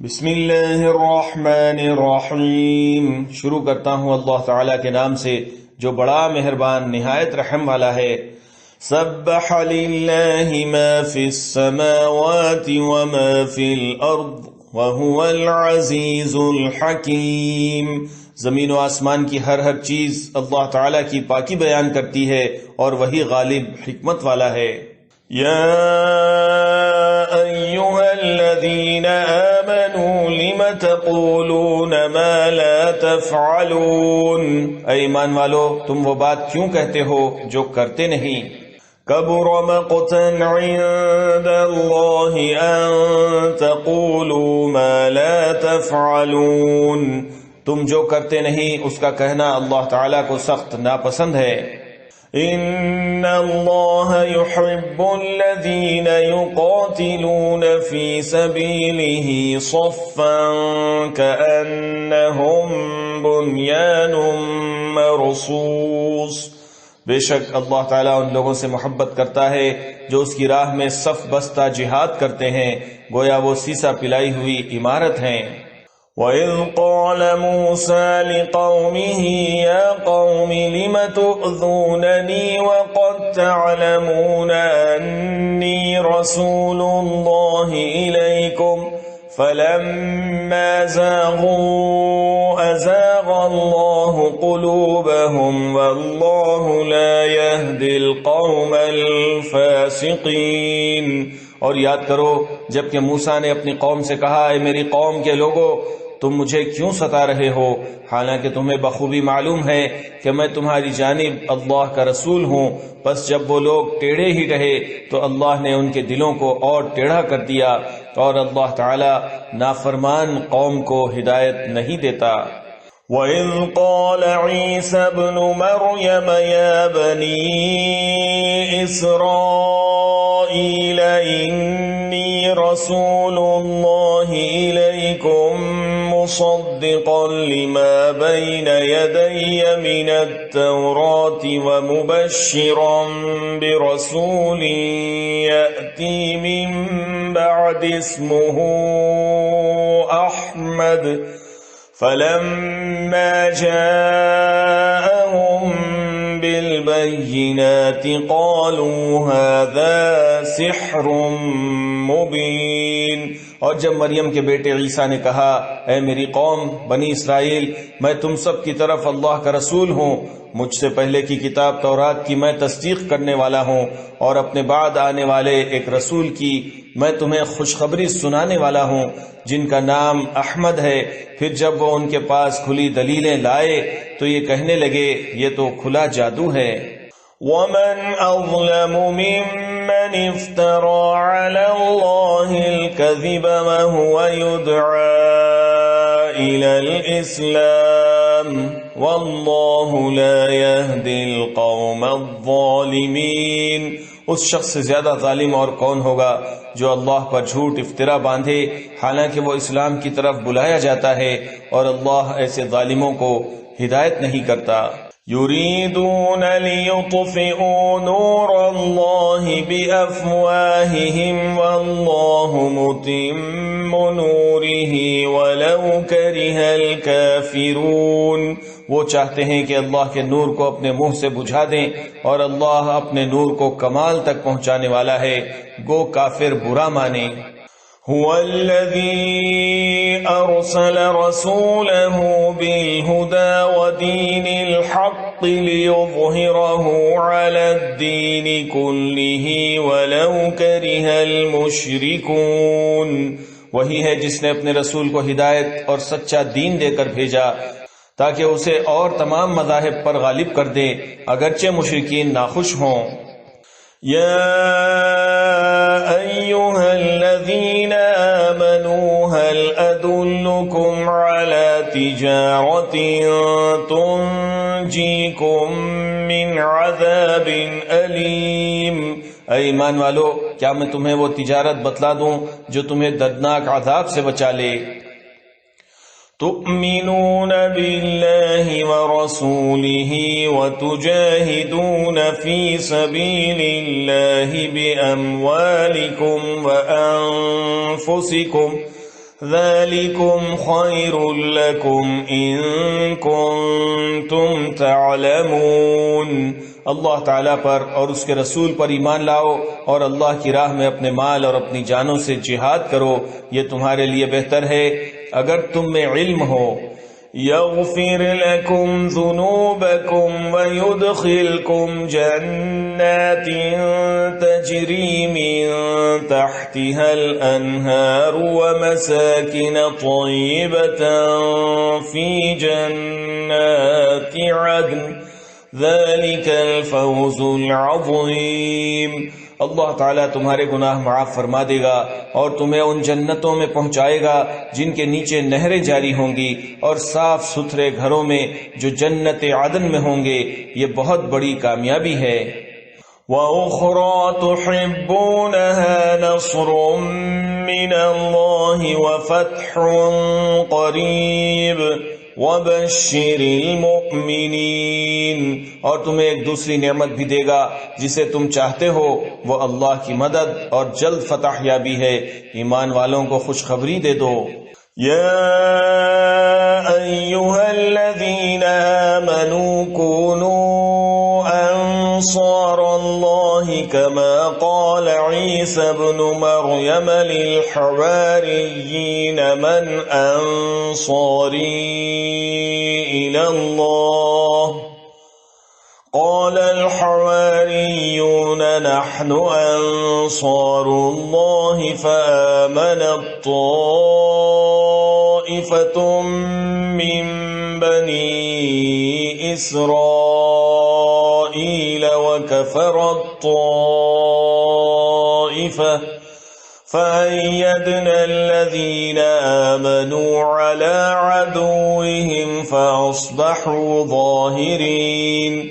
بسم اللہ الرحمن الرحیم۔ شروع کرتا ہوں اللہ تعالیٰ کے نام سے جو بڑا مہربان نہایت رحم والا ہے۔ سبح للہ ما فی السماوات وما فی الارض وهو العزیز الحکیم۔ زمین و آسمان کی ہر چیز اللہ تعالیٰ کی پاکی بیان کرتی ہے اور وہی غالب حکمت والا ہے۔ یا ایھا الذین آمنوا لم تقولون ما لا تفعلون۔ اے ایمان والو، تم وہ بات کیوں کہتے ہو جو کرتے نہیں؟ کبر مقتا عند اللہ ان تقولوا ما لا تفعلون۔ تم جو کرتے نہیں اس کا کہنا اللہ تعالیٰ کو سخت ناپسند ہے۔ ان اللہ یحب الذین یقاتلون فی سبیلہ صفا کأنہم بنیان مرصوص۔ بے شک اللہ تعالیٰ ان لوگوں سے محبت کرتا ہے جو اس کی راہ میں صف بستہ جہاد کرتے ہیں، گویا وہ سیسا پلائی ہوئی عمارت ہیں۔ وَإِذْ قَالَ مُوسَى لِقَوْمِهِ يَا قَوْمِ لِمَ تُؤْذُونَنِي وَقَدْ تَعْلَمُونَ أَنِّي رَسُولُ اللَّهِ إِلَيْكُمْ فَلَمَّا زَاغُوا أَزَاغَ اللَّهُ قُلُوبَهُمْ وَاللَّهُ لَا يَهْدِي الْقَوْمَ الْفَاسِقِينَ۔ اور یاد کرو جبکہ موسیٰ نے اپنی قوم سے کہا، اے میری قوم کے لوگو، تم مجھے کیوں ستا رہے ہو، حالانکہ تمہیں بخوبی معلوم ہے کہ میں تمہاری جانب اللہ کا رسول ہوں۔ پس جب وہ لوگ ٹیڑھے ہی رہے تو اللہ نے ان کے دلوں کو اور ٹیڑھا کر دیا، اور اللہ تعالی نافرمان قوم کو ہدایت نہیں دیتا۔ وَإِذْ قَالَ عِيسَى ابْنُ مَرْيَمَ يَا بَنِي إِسْرَائِيلَ إِنِّي رَسُولُ اللَّهِ إِلَيْكُمْ مُصَدِّقًا لِمَا بَيْنَ يَدَيَّ مِنَ التَّوْرَاةِ وَمُبَشِّرًا بِرَسُولٍ يَأْتِي مِن بَعْدِي اسْمُهُ أَحْمَدُ فَلَمَّا جَاءَهُم بِالْبَيِّنَاتِ قَالُوا هَذَا سِحْرٌ مُبِينٌ۔ اور جب مریم کے بیٹے عیسیٰ نے کہا، اے میری قوم بنی اسرائیل، میں تم سب کی طرف اللہ کا رسول ہوں، مجھ سے پہلے کی کتاب تورات کی میں تصدیق کرنے والا ہوں، اور اپنے بعد آنے والے ایک رسول کی میں تمہیں خوشخبری سنانے والا ہوں جن کا نام احمد ہے۔ پھر جب وہ ان کے پاس کھلی دلیلیں لائے تو یہ کہنے لگے یہ تو کھلا جادو ہے۔ وَمَنْ أَظْلَمُ مِمَّنِ افْتَرَى عَلَى اللَّهِ الْكَذِبَ وَهُوَ يُدْعَى إِلَى الْإِسْلَامِ وَاللَّهُ لَا يَهْدِي الْقَوْمَ الظَّالِمِينَ۔ اس شخص سے زیادہ ظالم اور کون ہوگا جو اللہ پر جھوٹ افطرا باندھے حالانکہ وہ اسلام کی طرف بلایا جاتا ہے، اور اللہ ایسے ظالموں کو ہدایت نہیں کرتا۔ یریدون لیطفئوا نور اللہ بافواہہم واللہ متم نورہ ولو کرہ الکافرون۔ وہ چاہتے ہیں کہ اللہ کے نور کو اپنے منہ سے بجھا دیں، اور اللہ اپنے نور کو کمال تک پہنچانے والا ہے، گو کافر برا مانے۔ هو الذي أرسل رسوله بالهدى ودين الحق ليظهره على الدين كله ولو كره المشركون۔ وہی ہے جس نے اپنے رسول کو ہدایت اور سچا دین دے کر بھیجا تاکہ اسے اور تمام مذاہب پر غالب کر دے اگرچہ مشرکین ناخوش ہوں۔ یا ایھا الذین آمنوا هل ادلکم علی تجارۃ تنجیکم من عذاب علیم۔ اے ایمان والو، کیا میں تمہیں وہ تجارت بتلا دوں جو تمہیں دردناک عذاب سے بچا لے؟ تؤمنون بالله ورسوله وتجاهدون في سبيل الله بأموالكم وأنفسكم ذَلِكُمْ خَيْرٌ لَكُمْ إِن كُنتُمْ تَعْلَمُونَ۔ اللہ تعالیٰ پر اور اس کے رسول پر ایمان لاؤ اور اللہ کی راہ میں اپنے مال اور اپنی جانوں سے جہاد کرو، یہ تمہارے لیے بہتر ہے اگر تم میں علم ہو۔ يغفر لكم ذنوبكم ويدخلكم جنات تجري من تحتها الأنهار ومساكن طيبة في جنات عدن ذلك الفوز العظيم۔ اللہ تعالیٰ تمہارے گناہ معاف فرما دے گا اور تمہیں ان جنتوں میں پہنچائے گا جن کے نیچے نہریں جاری ہوں گی اور صاف ستھرے گھروں میں جو جنت عدن میں ہوں گے، یہ بہت بڑی کامیابی ہے۔ وَأُخْرَى تُحِبُّونَهَا نَصْرٌ مِّنَ اللَّهِ وَفَتْحٌ قَرِيبٌ وَبَشِّرِ الْمُؤْمِنِينَ، اور تمہیں ایک دوسری نعمت بھی دے گا جسے تم چاہتے ہو، وہ اللہ کی مدد اور جلد فتح یابی ہے، ایمان والوں کو خوشخبری دے دو۔ یا ایھا الذین آمنوا كونوا انصار اللہ کما قال عیسی ابن مریم للحواریین من انصاری الی اللہ قال الحواریون نحن انصار اللہ فآمنت طائفة من بنی اسرائیل وكفرت طائفة فأيدنا الذين آمنوا على عدوهم فأصبحوا ظاهرين۔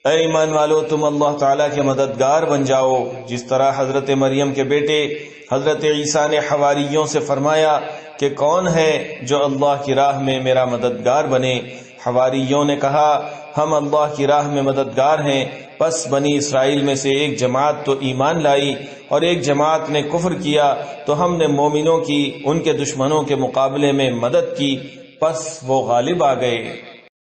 اے ایمان والو، تم اللہ تعالیٰ کے مددگار بن جاؤ، جس طرح حضرت مریم کے بیٹے حضرت عیسیٰ نے حواریوں سے فرمایا کہ کون ہے جو اللہ کی راہ میں میرا مددگار بنے؟ حواریوں نے کہا ہم اللہ کی راہ میں مددگار ہیں۔ پس بنی اسرائیل میں سے ایک جماعت تو ایمان لائی اور ایک جماعت نے کفر کیا، تو ہم نے مومنوں کی ان کے دشمنوں کے مقابلے میں مدد کی، پس وہ غالب آ گئے۔